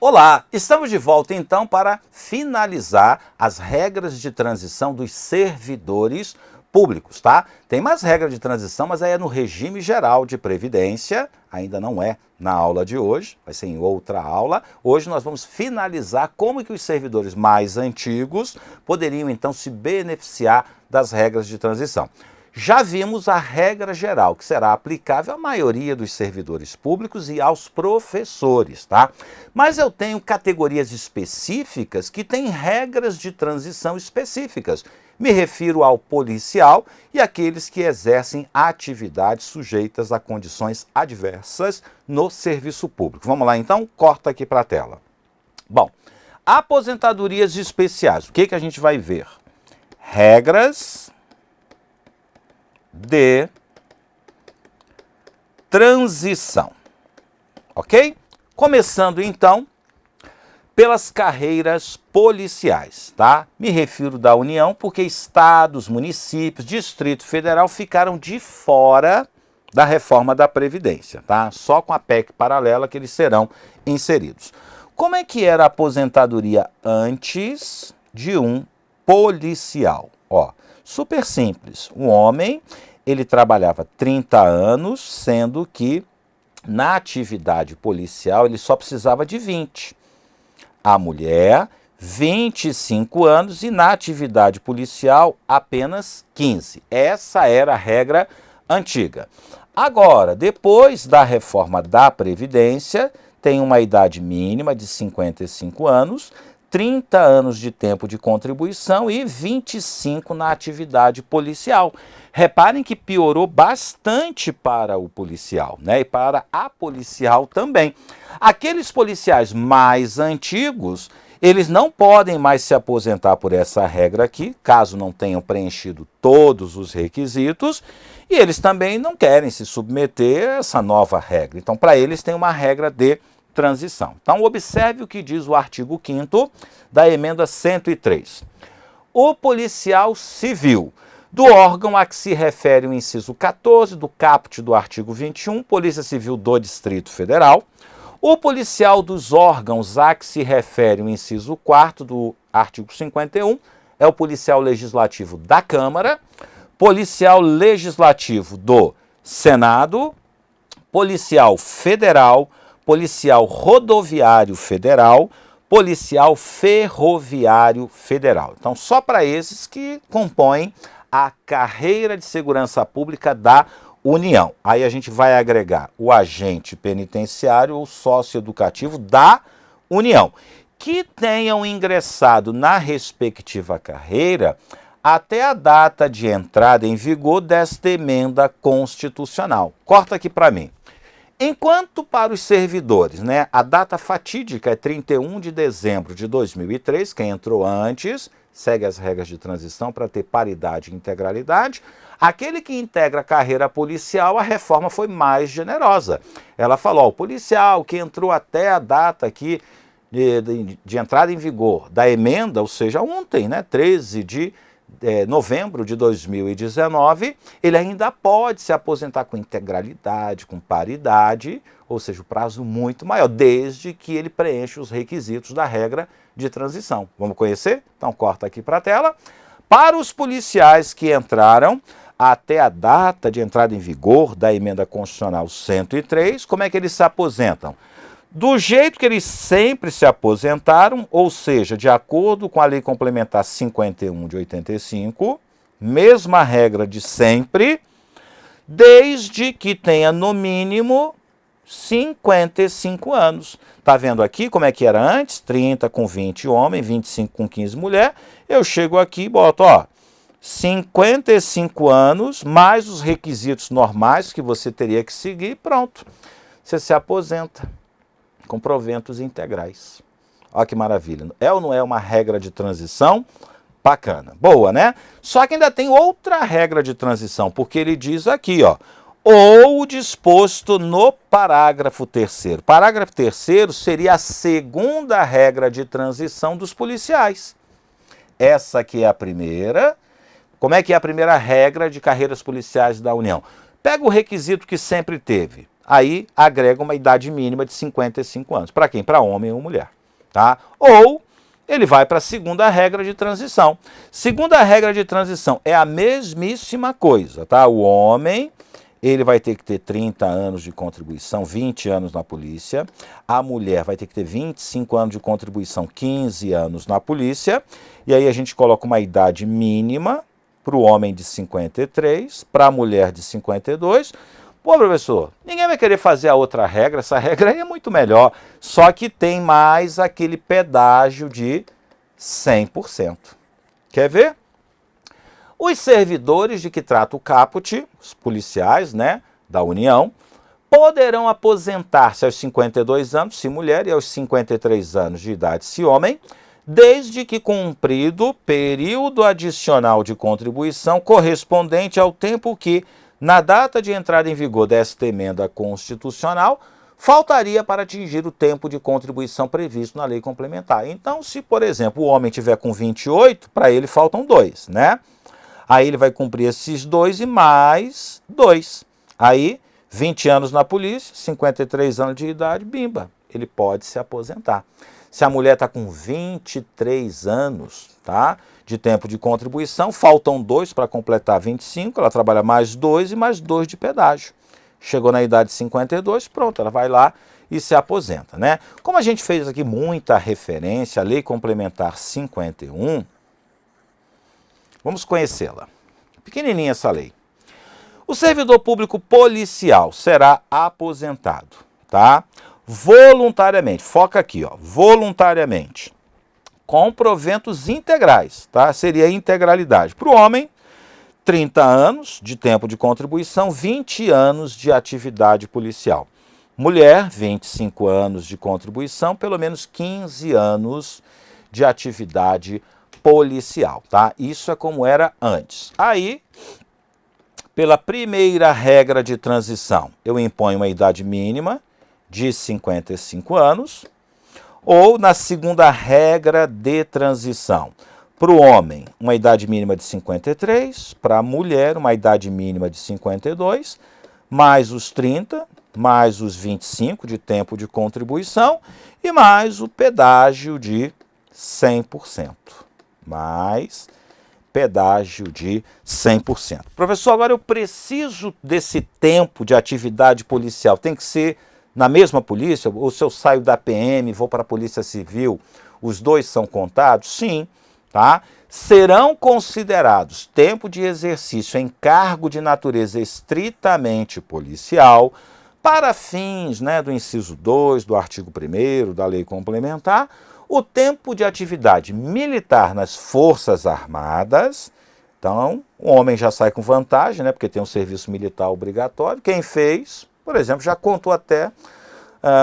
Olá, estamos de volta então para finalizar as regras de transição dos servidores públicos, tá? Tem mais regras de transição, mas aí é no regime geral de previdência, ainda não é na aula de hoje, vai ser em outra aula. Hoje nós vamos finalizar como que os servidores mais antigos poderiam então se beneficiar das regras de transição. Já vimos a regra geral, que será aplicável à maioria dos servidores públicos e aos professores, tá? Mas eu tenho categorias específicas que têm regras de transição específicas. Me refiro ao policial e àqueles que exercem atividades sujeitas a condições adversas no serviço público. Vamos lá então? Corta aqui para a tela. Bom, aposentadorias especiais. O que a gente vai ver? Regras de transição, ok? Começando então pelas carreiras policiais, tá? Me refiro da União porque estados, municípios, Distrito Federal ficaram de fora da reforma da Previdência, tá? Só com a PEC paralela que eles serão inseridos. Como é que era a aposentadoria antes de um policial? Ó, super simples. O homem, ele trabalhava 30 anos, sendo que na atividade policial ele só precisava de 20. A mulher, 25 anos e na atividade policial apenas 15. Essa era a regra antiga. Agora, depois da reforma da Previdência, tem uma idade mínima de 55 anos, 30 anos de tempo de contribuição e 25 na atividade policial. Reparem que piorou bastante para o policial, né? E para a policial também. Aqueles policiais mais antigos, eles não podem mais se aposentar por essa regra aqui, caso não tenham preenchido todos os requisitos, e eles também não querem se submeter a essa nova regra. Então, para eles tem uma regra de transição. Então, observe o que diz o artigo 5º da emenda 103. O policial civil, do órgão a que se refere o inciso 14 do caput do artigo 21, Polícia Civil do Distrito Federal, o policial dos órgãos a que se refere o inciso 4º do artigo 51, é o policial legislativo da Câmara, policial legislativo do Senado, policial federal, policial rodoviário federal, policial ferroviário federal. Então, só para esses que compõem a carreira de segurança pública da União. Aí a gente vai agregar o agente penitenciário ou socioeducativo da União, que tenham ingressado na respectiva carreira até a data de entrada em vigor desta emenda constitucional. Corta aqui para mim. Enquanto para os servidores, né, a data fatídica é 31 de dezembro de 2003, quem entrou antes segue as regras de transição para ter paridade e integralidade. Aquele que integra a carreira policial, a reforma foi mais generosa. Ela falou, ó, o policial que entrou até a data aqui de entrada em vigor da emenda, ou seja, ontem, né, 13 de novembro de 2019, ele ainda pode se aposentar com integralidade, com paridade, ou seja, o prazo muito maior, desde que ele preencha os requisitos da regra de transição. Vamos conhecer? Então corta aqui para a tela. Para os policiais que entraram até a data de entrada em vigor da emenda constitucional 103, como é que eles se aposentam? Do jeito que eles sempre se aposentaram, ou seja, de acordo com a Lei Complementar 51 de 85, mesma regra de sempre, desde que tenha no mínimo 55 anos. Tá vendo aqui como é que era antes? 30 com 20 homem, 25 com 15 mulher. Eu chego aqui e boto, ó, 55 anos, mais os requisitos normais que você teria que seguir, pronto. Você se aposenta com proventos integrais. Olha que maravilha. É ou não é uma regra de transição? Bacana. Boa, né? Só que ainda tem outra regra de transição, porque ele diz aqui, ó, ou o disposto no parágrafo 3º. Parágrafo 3º seria a segunda regra de transição dos policiais. Essa aqui é a primeira. Como é que é a primeira regra de carreiras policiais da União? Pega o requisito que sempre teve. aí agrega uma idade mínima de 55 anos. Para quem? Para homem ou mulher. Tá? Ou ele vai para a segunda regra de transição. Segunda regra de transição é a mesmíssima coisa. Tá? O homem, ele vai ter que ter 30 anos de contribuição, 20 anos na polícia. A mulher vai ter que ter 25 anos de contribuição, 15 anos na polícia. E aí a gente coloca uma idade mínima para o homem de 53, para a mulher de 52. Pô, professor, ninguém vai querer fazer a outra regra, essa regra aí é muito melhor, só que tem mais aquele pedágio de 100%. Quer ver? Os servidores de que trata o caput, os policiais, né, da União, poderão aposentar-se aos 52 anos, se mulher, e aos 53 anos de idade, se homem, desde que cumprido período adicional de contribuição correspondente ao tempo que, na data de entrada em vigor desta emenda constitucional, faltaria para atingir o tempo de contribuição previsto na lei complementar. Então, se, por exemplo, o homem tiver com 28, para ele faltam 2, né? Aí ele vai cumprir esses 2 e mais 2. Aí, 20 anos na polícia, 53 anos de idade, bimba, ele pode se aposentar. Se a mulher está com 23 anos, tá, de tempo de contribuição, faltam 2 para completar 25, ela trabalha mais 2 e mais 2 de pedágio. Chegou na idade de 52, pronto, ela vai lá e se aposenta, né? Como a gente fez aqui muita referência à Lei Complementar 51, vamos conhecê-la. Pequenininha essa lei. O servidor público policial será aposentado, tá? Voluntariamente, foca aqui, ó, voluntariamente, com proventos integrais, tá? Seria a integralidade. Para o homem, 30 anos de tempo de contribuição, 20 anos de atividade policial. Mulher, 25 anos de contribuição, pelo menos 15 anos de atividade policial, tá? Isso é como era antes. Aí, pela primeira regra de transição, eu imponho uma idade mínima de 55 anos, ou na segunda regra de transição, para o homem, uma idade mínima de 53, para a mulher, uma idade mínima de 52, mais os 30, mais os 25 de tempo de contribuição e mais o pedágio de 100%. Mais pedágio de 100%. Professor, agora eu preciso desse tempo de atividade policial, tem que ser na mesma polícia? Ou se eu saio da PM e vou para a Polícia Civil, os 2 são contados? Sim, tá? Serão considerados tempo de exercício em cargo de natureza estritamente policial para fins, né, do inciso 2 do artigo 1º da Lei Complementar, o tempo de atividade militar nas Forças Armadas. Então, o homem já sai com vantagem, né, porque tem um serviço militar obrigatório. Quem fez, por exemplo, já contou até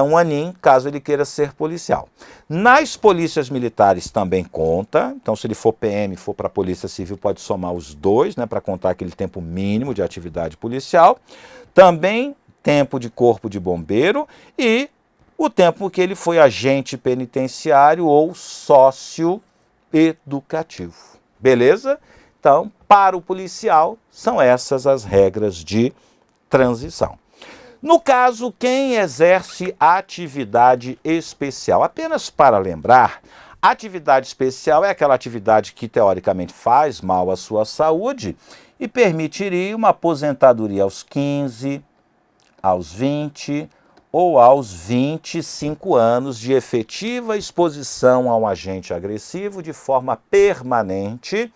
um aninho, caso ele queira ser policial. Nas polícias militares também conta, então se ele for PM, for para a Polícia Civil, pode somar os 2, né, para contar aquele tempo mínimo de atividade policial. Também tempo de corpo de bombeiro e o tempo que ele foi agente penitenciário ou sócio educativo. Beleza? Então, para o policial, são essas as regras de transição. No caso, quem exerce atividade especial, apenas para lembrar, atividade especial é aquela atividade que teoricamente faz mal à sua saúde e permitiria uma aposentadoria aos 15, aos 20 ou aos 25 anos de efetiva exposição a um agente agressivo de forma permanente,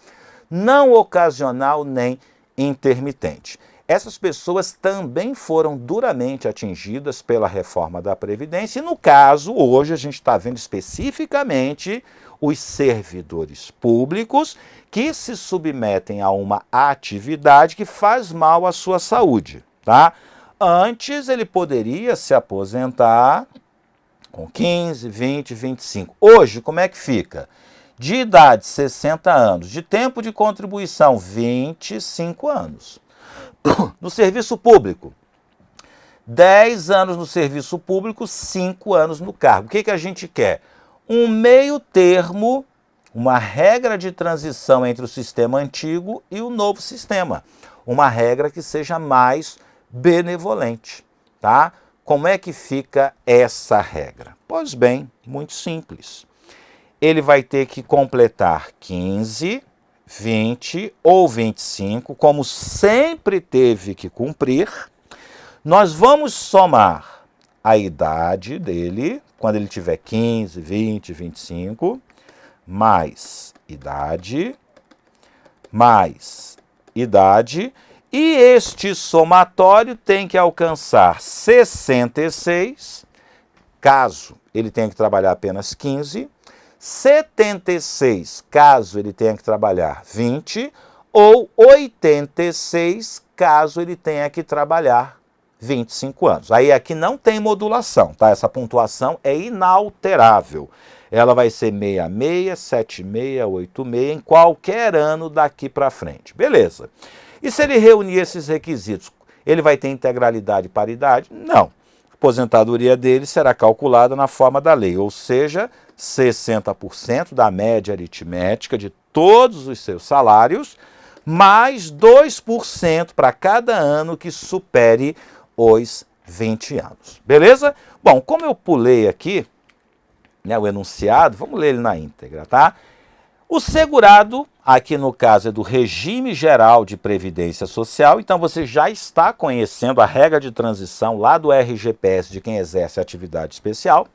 não ocasional nem intermitente. Essas pessoas também foram duramente atingidas pela reforma da Previdência e, no caso, hoje a gente está vendo especificamente os servidores públicos que se submetem a uma atividade que faz mal à sua saúde, tá? Antes ele poderia se aposentar com 15, 20, 25. Hoje, como é que fica? De idade, 60 anos. De tempo de contribuição, 25 anos. No serviço público, 10 anos no serviço público, 5 anos no cargo. O que a gente quer? Um meio termo, uma regra de transição entre o sistema antigo e o novo sistema. Uma regra que seja mais benevolente, tá? Como é que fica essa regra? Pois bem, muito simples. Ele vai ter que completar 15, 20 ou 25, como sempre teve que cumprir. Nós vamos somar a idade dele, quando ele tiver 15, 20, 25, mais idade, e este somatório tem que alcançar 66, caso ele tenha que trabalhar apenas 15, 76, caso ele tenha que trabalhar 20, ou 86, caso ele tenha que trabalhar 25 anos. Aí aqui não tem modulação, tá? Essa pontuação é inalterável. Ela vai ser 66, 76, 86 em qualquer ano daqui para frente. Beleza. E se ele reunir esses requisitos, ele vai ter integralidade e paridade? Não. A aposentadoria dele será calculada na forma da lei, ou seja, 60% da média aritmética de todos os seus salários, mais 2% para cada ano que supere os 20 anos. Beleza? Bom, como eu pulei aqui, né, o enunciado, vamos ler ele na íntegra, tá? O segurado, aqui no caso é do regime geral de previdência social, então você já está conhecendo a regra de transição lá do RGPS de quem exerce atividade especial,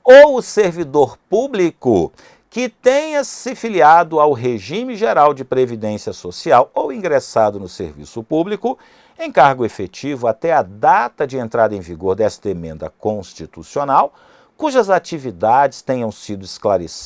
ou o servidor público que tenha se filiado ao regime geral de previdência social ou ingressado no serviço público em cargo efetivo até a data de entrada em vigor desta emenda constitucional, cujas atividades tenham sido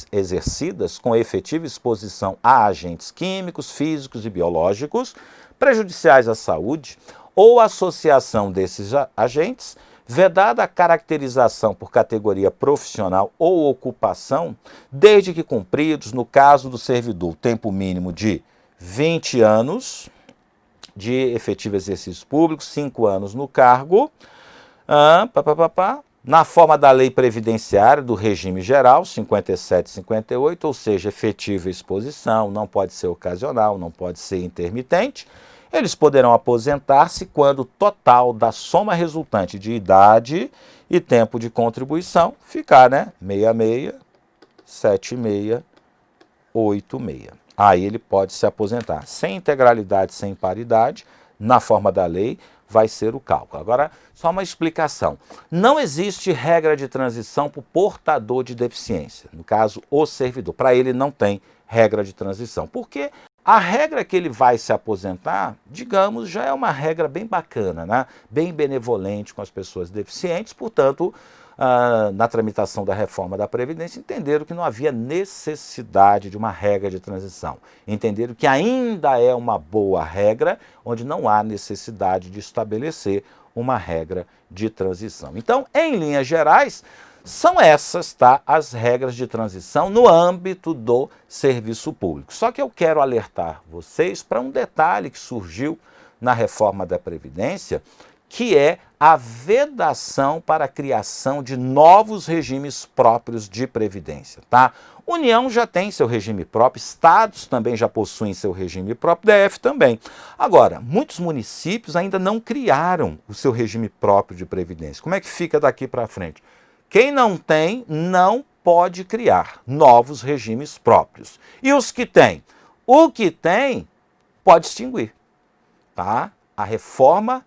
exercidas com efetiva exposição a agentes químicos, físicos e biológicos prejudiciais à saúde ou associação desses agentes, vedada a caracterização por categoria profissional ou ocupação, desde que cumpridos, no caso do servidor, tempo mínimo de 20 anos de efetivo exercício público, 5 anos no cargo, na forma da lei previdenciária do regime geral, 57 e 58, ou seja, efetiva exposição, não pode ser ocasional, não pode ser intermitente. Eles poderão aposentar-se quando o total da soma resultante de idade e tempo de contribuição ficar, né, 66, 76, 86. Aí ele pode se aposentar. Sem integralidade, sem paridade, na forma da lei, vai ser o cálculo. Agora, só uma explicação. Não existe regra de transição para o portador de deficiência. No caso, o servidor. Para ele não tem regra de transição. Porque a regra que ele vai se aposentar, digamos, já é uma regra bem bacana, né? Bem benevolente com as pessoas deficientes, portanto, na tramitação da reforma da Previdência, entenderam que não havia necessidade de uma regra de transição. Entenderam que ainda é uma boa regra, onde não há necessidade de estabelecer uma regra de transição. Então, em linhas gerais, são essas, tá, as regras de transição no âmbito do serviço público. Só que eu quero alertar vocês para um detalhe que surgiu na reforma da Previdência, que é a vedação para a criação de novos regimes próprios de previdência, tá? União já tem seu regime próprio, estados também já possuem seu regime próprio, DF também. Agora, muitos municípios ainda não criaram o seu regime próprio de previdência. Como é que fica daqui para frente? Quem não tem, não pode criar novos regimes próprios. E os que têm? O que tem, pode extinguir, tá? A reforma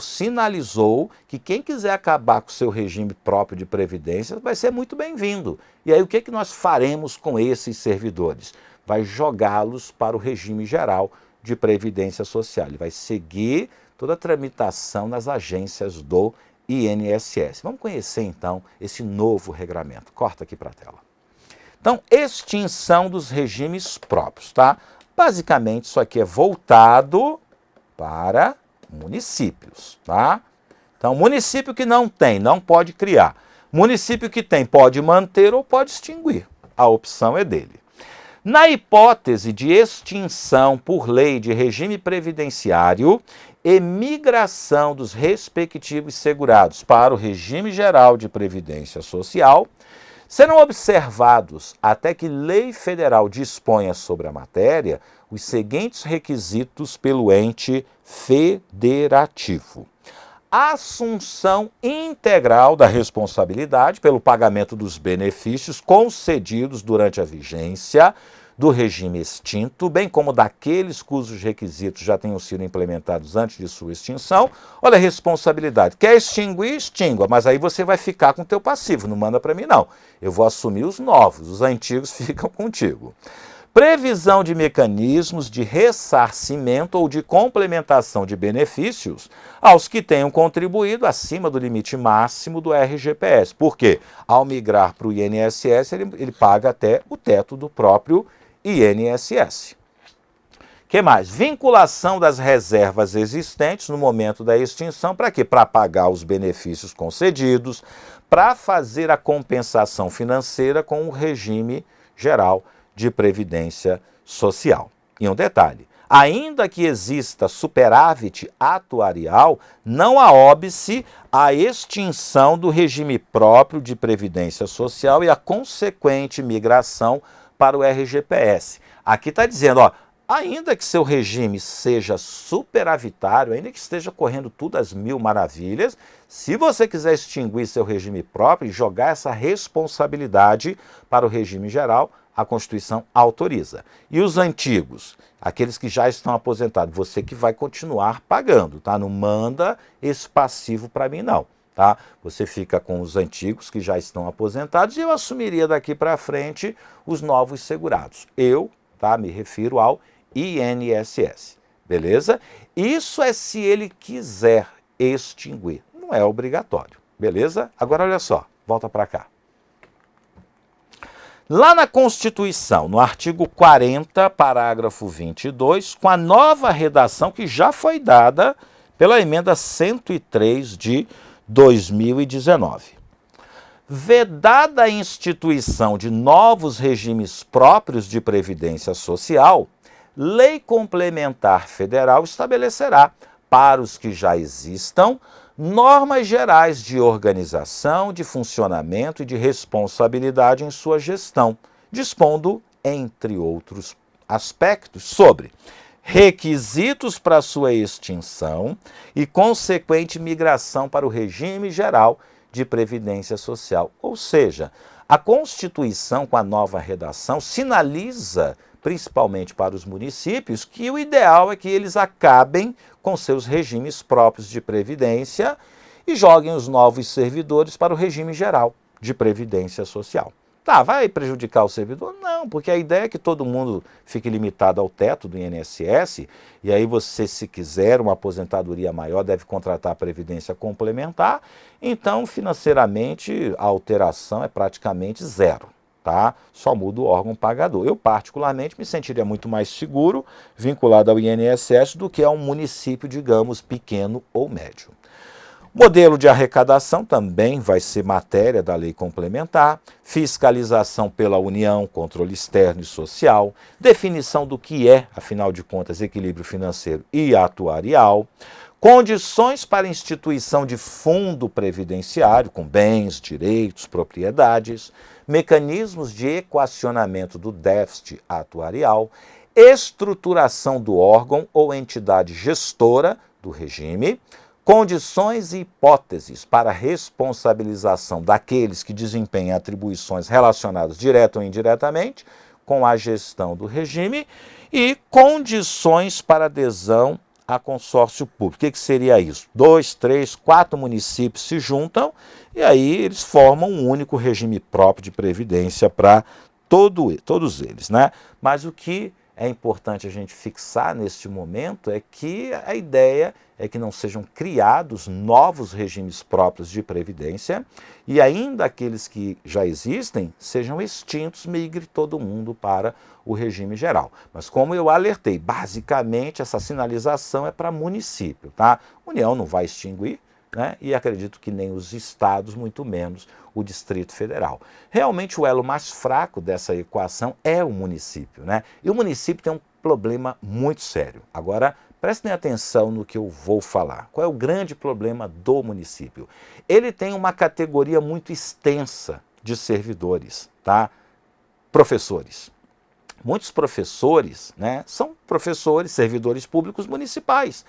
sinalizou que quem quiser acabar com o seu regime próprio de previdência vai ser muito bem-vindo. E aí o que nós faremos com esses servidores? Vai jogá-los para o regime geral de previdência social. Ele vai seguir toda a tramitação nas agências do INSS. Vamos conhecer então esse novo regramento. Corta aqui para a tela. Então, extinção dos regimes próprios, tá? Basicamente, isso aqui é voltado para municípios, tá? Então, município que não tem, não pode criar. Município que tem, pode manter ou pode extinguir. A opção é dele. Na hipótese de extinção por lei de regime previdenciário e migração dos respectivos segurados para o regime geral de previdência social, serão observados, até que lei federal disponha sobre a matéria, os seguintes requisitos pelo ente federativo. assunção integral da responsabilidade pelo pagamento dos benefícios concedidos durante a vigência do regime extinto, bem como daqueles cujos requisitos já tenham sido implementados antes de sua extinção. Olha a responsabilidade. Quer extinguir? Extingua, mas aí você vai ficar com o teu passivo, não manda para mim não. Eu vou assumir os novos, os antigos ficam contigo. Previsão de mecanismos de ressarcimento ou de complementação de benefícios aos que tenham contribuído acima do limite máximo do RGPS. Por quê? Ao migrar para o INSS, ele paga até o teto do próprio INSS. Que mais? Vinculação das reservas existentes no momento da extinção. Para quê? Para pagar os benefícios concedidos, para fazer a compensação financeira com o regime geral de previdência social. E um detalhe, ainda que exista superávit atuarial, não há óbice a extinção do regime próprio de previdência social e a consequente migração para o RGPS. Aqui está dizendo, ó, ainda que seu regime seja superavitário, ainda que esteja correndo tudo às mil maravilhas, se você quiser extinguir seu regime próprio e jogar essa responsabilidade para o regime geral, a Constituição autoriza. E os antigos, aqueles que já estão aposentados, você que vai continuar pagando, tá? Não manda esse passivo para mim não, tá? Você fica com os antigos que já estão aposentados e eu assumiria daqui para frente os novos segurados. Eu, tá? Me refiro ao INSS, beleza? Isso é se ele quiser extinguir, não é obrigatório, beleza? Agora olha só, volta para cá. Lá na Constituição, no artigo 40, parágrafo 22, com a nova redação que já foi dada pela emenda 103 de 2019. Vedada a instituição de novos regimes próprios de previdência social, Lei Complementar Federal estabelecerá, para os que já existam, normas gerais de organização, de funcionamento e de responsabilidade em sua gestão, dispondo, entre outros aspectos, sobre requisitos para sua extinção e consequente migração para o regime geral de previdência social. Ou seja, a Constituição, com a nova redação, sinaliza, principalmente para os municípios, que o ideal é que eles acabem com seus regimes próprios de previdência e joguem os novos servidores para o regime geral de previdência social. Tá, vai prejudicar o servidor? Não, porque a ideia é que todo mundo fique limitado ao teto do INSS e aí você, se quiser uma aposentadoria maior, deve contratar a previdência complementar. Então, financeiramente, a alteração é praticamente zero. Tá? Só muda o órgão pagador. Eu, particularmente, me sentiria muito mais seguro vinculado ao INSS do que a um município, digamos, pequeno ou médio. Modelo de arrecadação também vai ser matéria da lei complementar, fiscalização pela União, controle externo e social, definição do que é, afinal de contas, equilíbrio financeiro e atuarial, condições para instituição de fundo previdenciário com bens, direitos, propriedades, mecanismos de equacionamento do déficit atuarial, estruturação do órgão ou entidade gestora do regime, condições e hipóteses para responsabilização daqueles que desempenham atribuições relacionadas direta ou indiretamente com a gestão do regime e condições para adesão a consórcio público. O que seria isso? 2, 3, 4 municípios se juntam e aí eles formam um único regime próprio de previdência para todos eles, né? Mas o que é importante a gente fixar neste momento é que a ideia é que não sejam criados novos regimes próprios de previdência e ainda aqueles que já existem sejam extintos, migre todo mundo para o regime geral. Mas como eu alertei, basicamente essa sinalização é para município, tá? A União não vai extinguir, né? E acredito que nem os estados, muito menos o Distrito Federal. Realmente o elo mais fraco dessa equação é o município, né? E o município tem um problema muito sério. Agora, prestem atenção no que eu vou falar. Qual é o grande problema do município? Ele tem uma categoria muito extensa de servidores, tá? Professores. Muitos professores, né, são professores, servidores públicos municipais.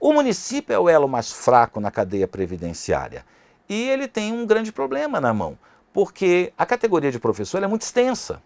O município é o elo mais fraco na cadeia previdenciária e ele tem um grande problema na mão, porque a categoria de professor é muito extensa,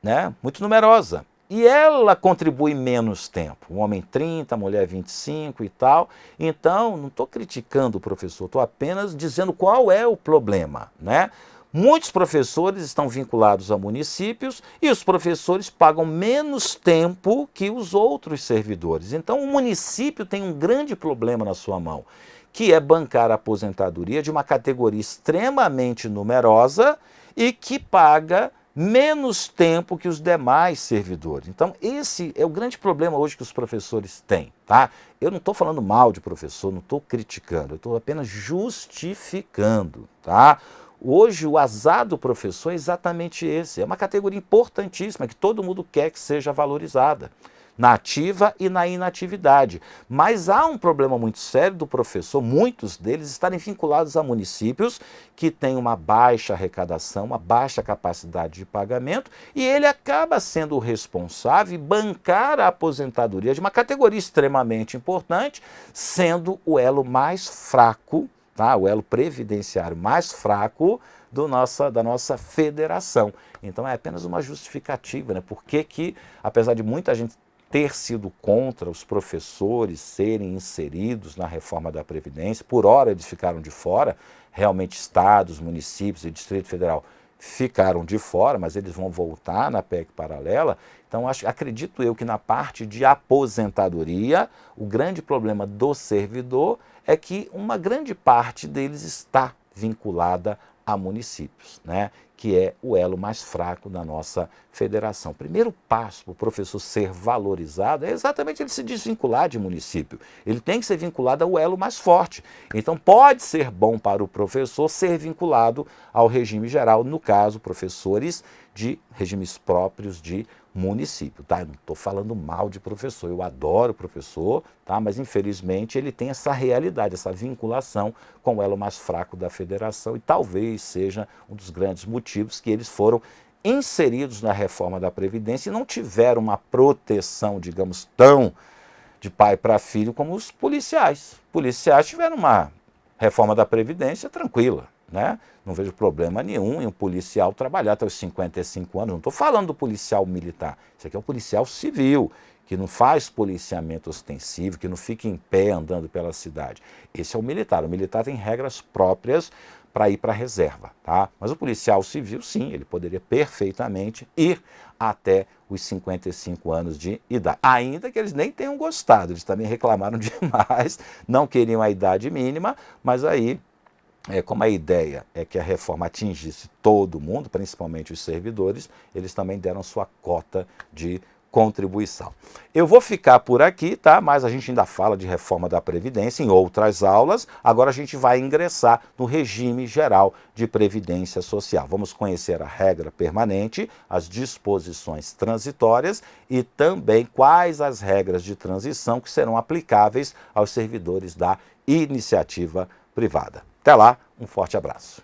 né? Muito numerosa. E ela contribui menos tempo. O homem 30, a mulher 25 e tal. Então, não estou criticando o professor, estou apenas dizendo qual é o problema, né? Muitos professores estão vinculados a municípios e os professores pagam menos tempo que os outros servidores. Então, o município tem um grande problema na sua mão, que é bancar a aposentadoria de uma categoria extremamente numerosa e que paga menos tempo que os demais servidores. Então, esse é o grande problema hoje que os professores têm, tá? Eu não estou falando mal de professor, não estou criticando, eu estou apenas justificando, tá? Hoje, o azar do professor é exatamente esse. É uma categoria importantíssima que todo mundo quer que seja valorizada, na ativa e na inatividade. Mas há um problema muito sério do professor, muitos deles estarem vinculados a municípios que têm uma baixa arrecadação, uma baixa capacidade de pagamento, e ele acaba sendo o responsável e bancar a aposentadoria de uma categoria extremamente importante, sendo o elo mais fraco, tá? O elo previdenciário mais fraco da nossa federação. Então é apenas uma justificativa, né? Por que, apesar de muita gente ter sido contra os professores serem inseridos na reforma da Previdência, por hora eles ficaram de fora, realmente estados, municípios e Distrito Federal ficaram de fora, mas eles vão voltar na PEC paralela. Então acredito eu que na parte de aposentadoria, o grande problema do servidor é que uma grande parte deles está vinculada a municípios, né? Que é o elo mais fraco da nossa federação. O primeiro passo para o professor ser valorizado é exatamente ele se desvincular de município. Ele tem que ser vinculado ao elo mais forte. Então pode ser bom para o professor ser vinculado ao regime geral, no caso, professores de regimes próprios de município, tá? Eu não estou falando mal de professor, eu adoro professor, tá? Mas infelizmente ele tem essa realidade, essa vinculação com o elo mais fraco da federação e talvez seja um dos grandes motivos que eles foram inseridos na reforma da Previdência e não tiveram uma proteção, digamos, tão de pai para filho como os policiais. Policiais tiveram uma reforma da Previdência tranquila, né? Não vejo problema nenhum em um policial trabalhar até os 55 anos. Não estou falando do policial militar. Isso aqui é um policial civil, que não faz policiamento ostensivo, que não fica em pé andando pela cidade. Esse é o militar. O militar tem regras próprias para ir para a reserva, tá? Mas o policial civil, sim, ele poderia perfeitamente ir até os 55 anos de idade. Ainda que eles nem tenham gostado, eles também reclamaram demais, não queriam a idade mínima, mas aí, como a ideia é que a reforma atingisse todo mundo, principalmente os servidores, eles também deram sua cota de contribuição. Eu vou ficar por aqui, tá? Mas a gente ainda fala de reforma da Previdência em outras aulas. Agora a gente vai ingressar no regime geral de Previdência Social. Vamos conhecer a regra permanente, as disposições transitórias e também quais as regras de transição que serão aplicáveis aos servidores da iniciativa privada. Até lá, um forte abraço.